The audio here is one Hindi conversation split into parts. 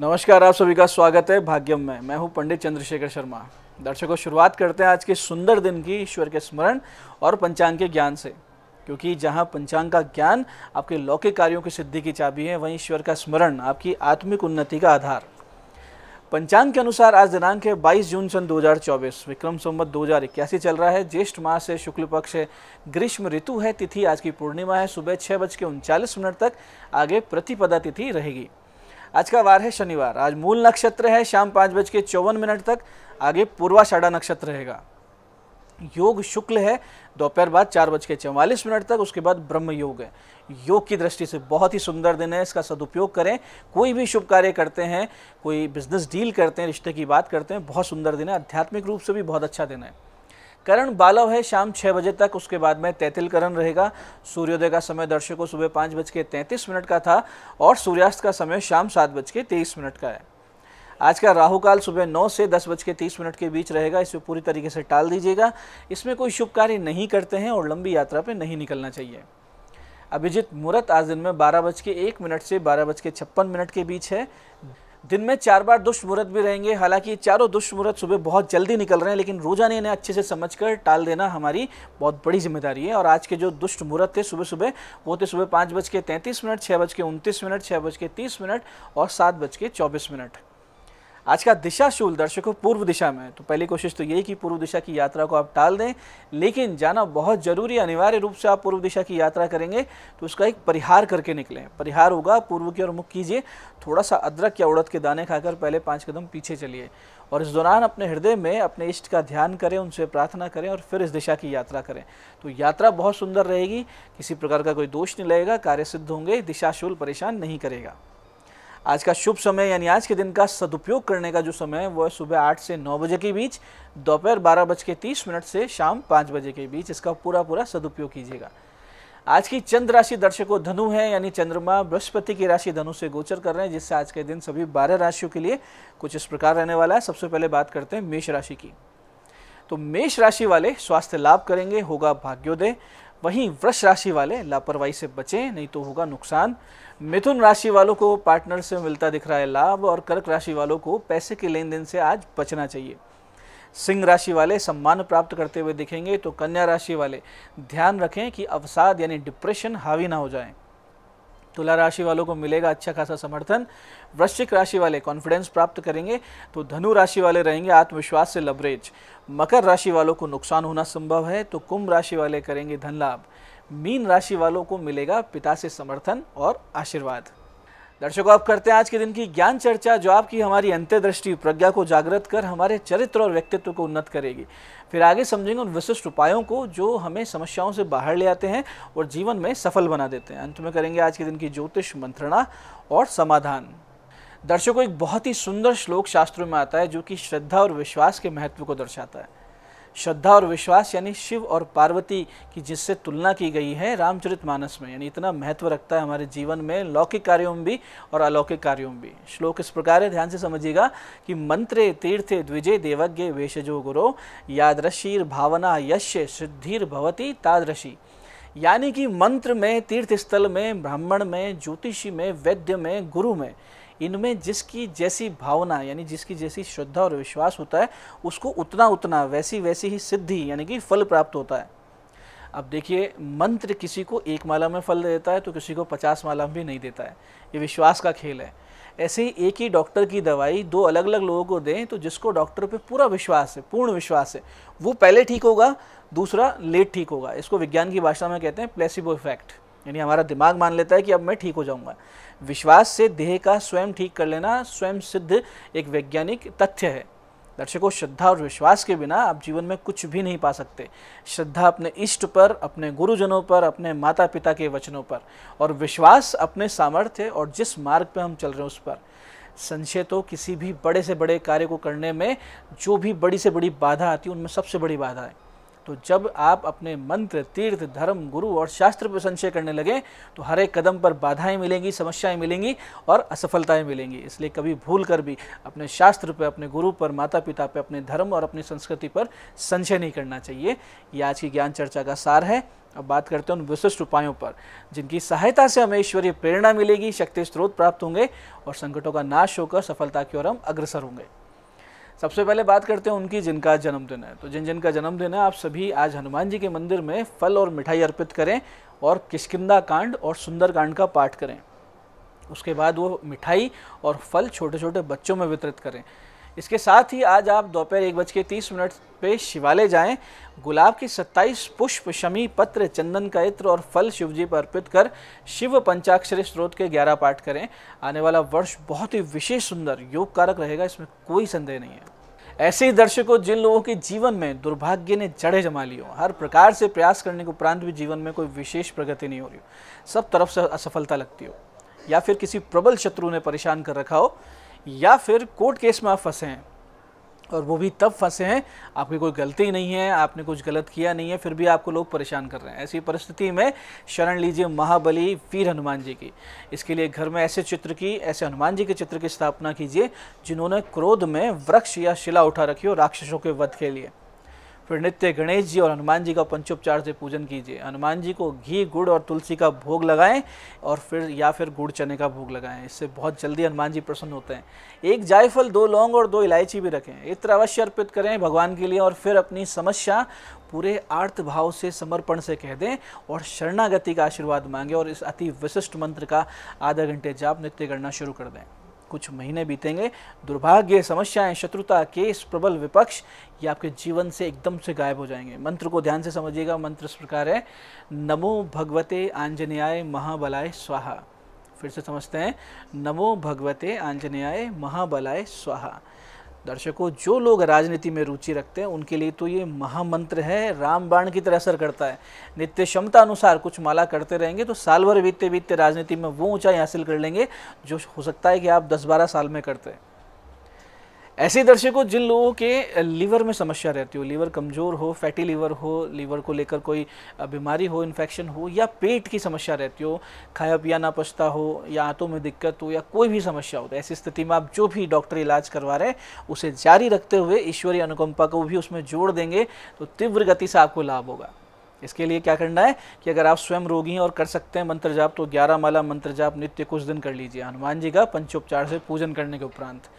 नमस्कार, आप सभी का स्वागत है भाग्यम में। मैं हूं पंडित चंद्रशेखर शर्मा। दर्शकों, शुरुआत करते हैं आज के सुंदर दिन की ईश्वर के स्मरण और पंचांग के ज्ञान से, क्योंकि जहां पंचांग का ज्ञान आपके लौकिक कार्यों की सिद्धि की चाबी है, वहीं ईश्वर का स्मरण आपकी आत्मिक उन्नति का आधार। पंचांग के अनुसार आज दिनांक है 22 जून सन 2024, विक्रम संवत 2081 चल रहा है। ज्येष्ठ मास है, शुक्ल पक्ष है, ग्रीष्म ऋतु है, तिथि आज की पूर्णिमा है। सुबह 6:39 तक आगे प्रतिपदा तिथि रहेगी। आज का वार है शनिवार। आज मूल नक्षत्र है, शाम 5:54 तक आगे पूर्वाषाढ़ा नक्षत्र रहेगा। योग शुक्ल है, दोपहर बाद 4:44 तक, उसके बाद ब्रह्म योग है। योग की दृष्टि से बहुत ही सुंदर दिन है, इसका सदुपयोग करें। कोई भी शुभ कार्य करते हैं, कोई बिजनेस डील करते हैं, रिश्ते की बात करते हैं, बहुत सुंदर दिन है। आध्यात्मिक रूप से भी बहुत अच्छा दिन है। करण बालव है शाम 6 बजे तक, उसके बाद में तैतिल करण रहेगा। सूर्योदय का समय दर्शकों सुबह 5:33 का था और सूर्यास्त का समय शाम 7:23 का है। आज का राहु काल सुबह 9 से 10:30 के बीच रहेगा, इसे पूरी तरीके से टाल दीजिएगा। इसमें कोई शुभ कार्य नहीं करते हैं और लंबी यात्रा पर नहीं निकलना चाहिए। अभिजित मुहूर्त आज दिन में 12:01 से 12:56 के बीच है। दिन में 4 बार दुष्ट मुहूर्त भी रहेंगे। हालांकि चारों दुष्ट मुहूर्त सुबह बहुत जल्दी निकल रहे हैं, लेकिन रोजाना इन्हें अच्छे से समझकर टाल देना हमारी बहुत बड़ी जिम्मेदारी है। और आज के जो दुष्ट मुहूर्त थे सुबह सुबह, वो थे सुबह 5:33, 6:29, 6:30 और 7:24। आज का दिशाशूल दर्शकों पूर्व दिशा में, तो पहली कोशिश तो यही कि पूर्व दिशा की यात्रा को आप टाल दें, लेकिन जाना बहुत जरूरी, अनिवार्य रूप से आप पूर्व दिशा की यात्रा करेंगे तो उसका एक परिहार करके निकलें। परिहार होगा, पूर्व की ओर मुख कीजिए, थोड़ा सा अदरक या उड़द के दाने खाकर पहले 5 कदम पीछे चलिए और इस दौरान अपने हृदय में अपने इष्ट का ध्यान करें, उनसे प्रार्थना करें और फिर इस दिशा की यात्रा करें। तो यात्रा बहुत सुंदर रहेगी, किसी प्रकार का कोई दोष नहीं लगेगा, कार्य सिद्ध होंगे, दिशाशूल परेशान नहीं करेगा। आज का शुभ समय यानी आज के दिन का सदुपयोग करने का जो समय है वह सुबह 8 से 9 बजे के बीच, दोपहर 12:30 से शाम 5 बजे के बीच, इसका पूरा सदुपयोग कीजिएगा। आज की चंद्र राशि दर्शकों धनु है, यानी चंद्रमा बृहस्पति की राशि धनु से गोचर कर रहे हैं, जिससे आज के दिन सभी 12 राशियों के लिए कुछ इस प्रकार रहने वाला है। सबसे पहले बात करते हैं मेष राशि की। तो मेष राशि वाले स्वास्थ्य लाभ करेंगे, होगा भाग्योदय। वहीं वृष राशि वाले लापरवाही से बचें, नहीं तो होगा नुकसान। मिथुन राशि वालों को पार्टनर से मिलता दिख रहा है लाभ, और कर्क राशि वालों को पैसे के लेन देन से आज बचना चाहिए। सिंह राशि वाले सम्मान प्राप्त करते हुए दिखेंगे। तो कन्या राशि वाले ध्यान रखें कि अवसाद यानी डिप्रेशन हावी ना हो जाए। तुला राशि वालों को मिलेगा अच्छा खासा समर्थन। वृश्चिक राशि वाले कॉन्फिडेंस प्राप्त करेंगे। तो धनु राशि वाले रहेंगे आत्मविश्वास से लबरेज। मकर राशि वालों को नुकसान होना संभव है। तो कुंभ राशि वाले करेंगे धन लाभ। मीन राशि वालों को मिलेगा पिता से समर्थन और आशीर्वाद। दर्शकों, आप करते हैं आज के दिन की ज्ञान चर्चा, जो आपकी हमारी अंतर्दृष्टि प्रज्ञा को जागृत कर हमारे चरित्र और व्यक्तित्व को उन्नत करेगी। फिर आगे समझेंगे उन विशिष्ट उपायों को जो हमें समस्याओं से बाहर ले आते हैं और जीवन में सफल बना देते हैं। अंत में करेंगे आज के दिन की ज्योतिष मंत्रणा और समाधान। दर्शकों, एक बहुत ही सुंदर श्लोक शास्त्रों में आता है जो कि श्रद्धा और विश्वास के महत्व को दर्शाता है। श्रद्धा और विश्वास यानी शिव और पार्वती की जिससे तुलना की गई है रामचरितमानस में, यानी इतना महत्व रखता है हमारे जीवन में, लौकिक कार्यों में भी और अलौकिक कार्यों में भी। श्लोक इस प्रकार है, ध्यान से समझिएगा कि मंत्रे तीर्थे द्विजे देवज्ञ वेशजो गुरो यादृशीर भावना यश्य सिद्धिर भवती तादृशी। यानी कि मंत्र में, तीर्थ स्थल में, ब्राह्मण में, ज्योतिषी में, वैद्य में, गुरु में, इनमें जिसकी जैसी भावना यानी जिसकी जैसी श्रद्धा और विश्वास होता है, उसको उतना वैसी ही सिद्धि यानी कि फल प्राप्त होता है। अब देखिए, मंत्र किसी को 1 माला में फल देता है तो किसी को 50 माला में भी नहीं देता है। ये विश्वास का खेल है। ऐसे ही एक ही डॉक्टर की दवाई 2 अलग अलग लोगों को दें तो जिसको डॉक्टर पे पूरा विश्वास है, पूर्ण विश्वास है, वो पहले ठीक होगा, दूसरा लेट ठीक होगा। इसको विज्ञान की भाषा में कहते हैं प्लेसिबो इफेक्ट, यानी हमारा दिमाग मान लेता है कि अब मैं ठीक हो जाऊंगा। विश्वास से देह का स्वयं ठीक कर लेना स्वयं सिद्ध एक वैज्ञानिक तथ्य है। दर्शकों, श्रद्धा और विश्वास के बिना आप जीवन में कुछ भी नहीं पा सकते। श्रद्धा अपने इष्ट पर, अपने गुरुजनों पर, अपने माता पिता के वचनों पर, और विश्वास अपने सामर्थ्य और जिस मार्ग पे हम चल रहे हैं उस पर। संशय तो किसी भी बड़े से बड़े कार्य को करने में जो भी बड़ी से बड़ी बाधा आती है उनमें सबसे बड़ी बाधा है। तो जब आप अपने मंत्र, तीर्थ, धर्म, गुरु और शास्त्र पर संशय करने लगे तो हर एक कदम पर बाधाएं मिलेंगी, समस्याएं मिलेंगी और असफलताएं मिलेंगी। इसलिए कभी भूल कर भी अपने शास्त्र पर, अपने गुरु पर, माता पिता पर, अपने धर्म और अपनी संस्कृति पर संशय नहीं करना चाहिए। ये आज की ज्ञान चर्चा का सार है। अब बात करते हैं उन विशिष्ट उपायों पर जिनकी सहायता से हमें ईश्वरीय प्रेरणा मिलेगी, शक्ति स्रोत प्राप्त होंगे और संकटों का नाश होकर सफलता की ओर हम अग्रसर होंगे। सबसे पहले बात करते हैं उनकी जिनका जन्मदिन है। तो जिनका जन्मदिन है, आप सभी आज हनुमान जी के मंदिर में फल और मिठाई अर्पित करें और किष्किंधा कांड और सुंदर कांड का पाठ करें। उसके बाद वो मिठाई और फल छोटे छोटे बच्चों में वितरित करें। इसके साथ ही आज आप दोपहर 1:30 पे शिवालय जाएं, गुलाब की 27 पुष्प, शमी पत्र, चंदन का इत्र और फल शिवजी पर अर्पित कर शिव पंचाक्षरी स्त्रोत के 11 पाठ करें। आने वाला वर्ष बहुत ही विशेष, सुंदर, योग कारक रहेगा, इसमें कोई संदेह नहीं है। ऐसे ही दर्शकों, जिन लोगों के जीवन में दुर्भाग्य ने जड़ें जमा ली हो, हर प्रकार से प्रयास करने के उपरांत भी जीवन में कोई विशेष प्रगति नहीं हो रही हो, सब तरफ से असफलता लगती हो, या फिर किसी प्रबल शत्रु ने परेशान कर रखा हो, या फिर कोर्ट केस में आप फंसे हैं और वो भी तब फंसे हैं आपकी कोई गलती नहीं है, आपने कुछ गलत किया नहीं है, फिर भी आपको लोग परेशान कर रहे हैं। ऐसी परिस्थिति में शरण लीजिए महाबली वीर हनुमान जी की। इसके लिए घर में ऐसे हनुमान जी के चित्र की स्थापना कीजिए जिन्होंने क्रोध में वृक्ष या शिला उठा रखी हो राक्षसों के वध के लिए। फिर नित्य गणेश जी और हनुमान जी का पंचोपचार से पूजन कीजिए। हनुमान जी को घी, गुड़ और तुलसी का भोग लगाएं और फिर गुड़ चने का भोग लगाएं। इससे बहुत जल्दी हनुमान जी प्रसन्न होते हैं। 1 जायफल, 2 लौंग और 2 इलायची भी रखें। इत्र अवश्य अर्पित करें भगवान के लिए और फिर अपनी समस्या पूरे आर्त भाव से, समर्पण से कह दें और शरणागति का आशीर्वाद मांगे और इस अति विशिष्ट मंत्र का आधा घंटे जाप नित्य करना शुरू कर दें। कुछ महीने बीतेंगे, दुर्भाग्य, समस्याएं, शत्रुता, केस, प्रबल विपक्ष ये आपके जीवन से एकदम से गायब हो जाएंगे। मंत्र को ध्यान से समझिएगा। मंत्र इस प्रकार है, नमो भगवते आंजनेयाय महाबलाय स्वाहा। फिर से समझते हैं, नमो भगवते आंजनेयाय महाबलाय स्वाहा। दर्शकों, जो लोग राजनीति में रुचि रखते हैं उनके लिए तो ये महामंत्र है, रामबाण की तरह असर करता है। नित्य क्षमता अनुसार कुछ माला करते रहेंगे तो साल भर बीतते बीतते राजनीति में वो ऊंचाई हासिल कर लेंगे जो हो सकता है कि आप 10-12 साल में करते हैं। ऐसे दर्शकों, जिन लोगों के लीवर में समस्या रहती हो, लीवर कमज़ोर हो, फैटी लीवर हो, लीवर को लेकर कोई बीमारी हो, इन्फेक्शन हो, या पेट की समस्या रहती हो, खाया पिया ना पचता हो, या आंतों में दिक्कत हो, या कोई भी समस्या हो, तो ऐसी स्थिति में आप जो भी डॉक्टर इलाज करवा रहे हैं उसे जारी रखते हुए ईश्वरीय अनुकंपा को भी उसमें जोड़ देंगे तो तीव्र गति से आपको लाभ होगा। इसके लिए क्या करना है कि अगर आप स्वयं रोगी हैं और कर सकते हैं मंत्र जाप, तो 11 माला मंत्र जाप नित्य कुछ दिन कर लीजिए हनुमान जी का पंचोपचार से पूजन करने के उपरांत।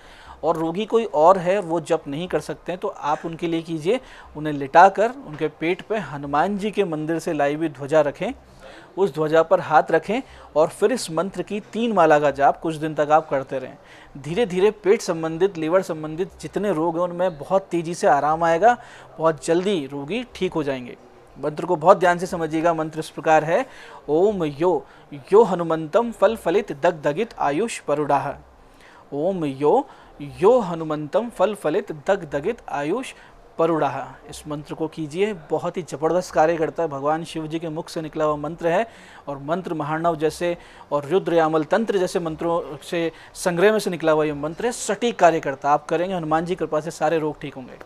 और रोगी कोई और है, वो जप नहीं कर सकते हैं, तो आप उनके लिए कीजिए, उन्हें लिटाकर उनके पेट पे हनुमान जी के मंदिर से लाई हुई ध्वजा रखें, उस ध्वजा पर हाथ रखें और फिर इस मंत्र की 3 माला का जाप कुछ दिन तक आप करते रहें। धीरे धीरे पेट संबंधित, लीवर संबंधित जितने रोग हैं उनमें बहुत तेज़ी से आराम आएगा, बहुत जल्दी रोगी ठीक हो जाएंगे। मंत्र को बहुत ध्यान से समझिएगा। मंत्र इस प्रकार है, ओम यो हनुमंतम फल फलित दगदगित आयुष परुडाह। ओम यो हनुमंतम फल फलित दगदगित आयुष परुडाह। इस मंत्र को कीजिए, बहुत ही जबरदस्त कार्य करता है। भगवान शिव जी के मुख से निकला हुआ मंत्र है और मंत्र महार्णव जैसे और रुद्र यामल तंत्र जैसे मंत्रों से संग्रह में से निकला हुआ ये मंत्र है, सटीक कार्य करता है। आप करेंगे, हनुमान जी की कृपा से सारे रोग ठीक होंगे।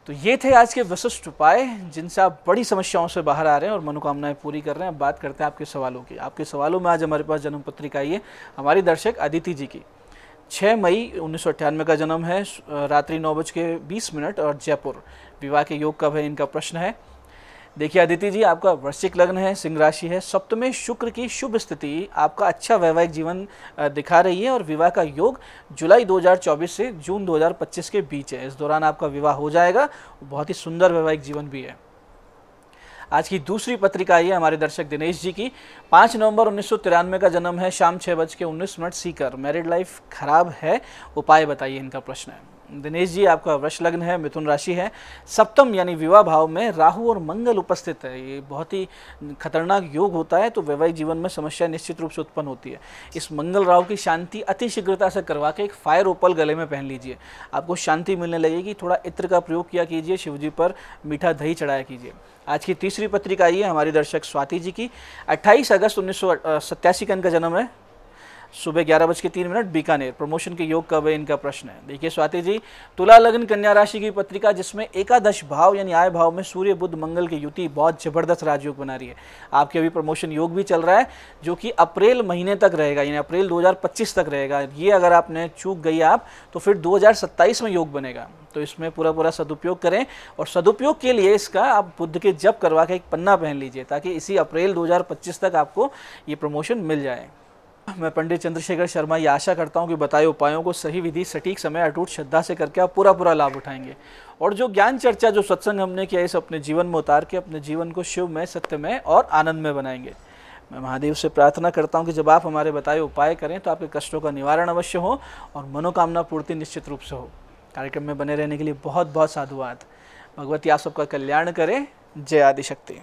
तो ये थे आज के विशिष्ट उपाय जिनसे आप बड़ी समस्याओं से बाहर आ रहे हैं और मनोकामनाएं पूरी कर रहे हैं। अब बात करते हैं आपके सवालों की। आपके सवालों में आज हमारे पास जन्म पत्रिका आई है हमारी दर्शक अदिति जी की। 6 मई 1998 का जन्म है, रात्रि 9:20 और जयपुर। विवाह के योग कब है, इनका प्रश्न है। देखिए अदिति जी, आपका वृश्चिक लग्न है, सिंह राशि है, सप्तमे शुक्र की शुभ स्थिति आपका अच्छा वैवाहिक जीवन दिखा रही है और विवाह का योग जुलाई 2024 से जून 2025 के बीच है। इस दौरान आपका विवाह हो जाएगा, बहुत ही सुंदर वैवाहिक जीवन भी है। आज की दूसरी पत्रिका आई है हमारे दर्शक दिनेश जी की। 5 नवंबर 1993 का जन्म है, शाम 6:19 सीकर। मैरिड लाइफ खराब है, उपाय बताइए, इनका प्रश्न है। दिनेश जी, आपका वृष लग्न है, मिथुन राशि है, सप्तम यानी विवाह भाव में राहु और मंगल उपस्थित है। ये बहुत ही खतरनाक योग होता है, तो वैवाहिक जीवन में समस्या निश्चित रूप से उत्पन्न होती है। इस मंगल राहु की शांति अति शीघ्रता से करवा के एक फायर ओपल गले में पहन लीजिए, आपको शांति मिलने लगेगी। थोड़ा इत्र का प्रयोग किया कीजिए, शिवजी पर मीठा दही चढ़ाया कीजिए। आज की तीसरी पत्रिका आई है हमारी दर्शक स्वाति जी की। 28 अगस्त 1987 का इनका जन्म है, सुबह 11:03 बीकानेर। प्रमोशन के योग कब है, इनका प्रश्न है। देखिए स्वाति जी, तुला लग्न कन्या राशि की पत्रिका जिसमें एकादश भाव यानी आय भाव में सूर्य बुध मंगल की युति बहुत जबरदस्त राजयोग बना रही है। आपके अभी प्रमोशन योग भी चल रहा है जो कि अप्रैल महीने तक रहेगा, यानी अप्रैल 2025 तक रहेगा। ये अगर आपने चूक गई आप तो फिर 2027 में योग बनेगा। तो इसमें पूरा सदुपयोग करें, और सदुपयोग के लिए इसका आप बुध के जप करवा के एक पन्ना पहन लीजिए ताकि इसी अप्रैल 2025 तक आपको ये प्रमोशन मिल जाए। मैं पंडित चंद्रशेखर शर्मा ये आशा करता हूँ कि बताए उपायों को सही विधि, सटीक समय, अटूट श्रद्धा से करके आप पूरा लाभ उठाएंगे, और जो ज्ञान चर्चा, जो सत्संग हमने किया, इस अपने जीवन में उतार के अपने जीवन को शिवमय, सत्यमय और आनंदमय बनाएंगे। मैं महादेव से प्रार्थना करता हूँ कि जब आप हमारे बताए उपाय करें तो आपके कष्टों का निवारण अवश्य हो और मनोकामना पूर्ति निश्चित रूप से हो। कार्यक्रम में बने रहने के लिए बहुत बहुत साधुवाद। भगवती आप सबका कल्याण करे। जय आदिशक्ति।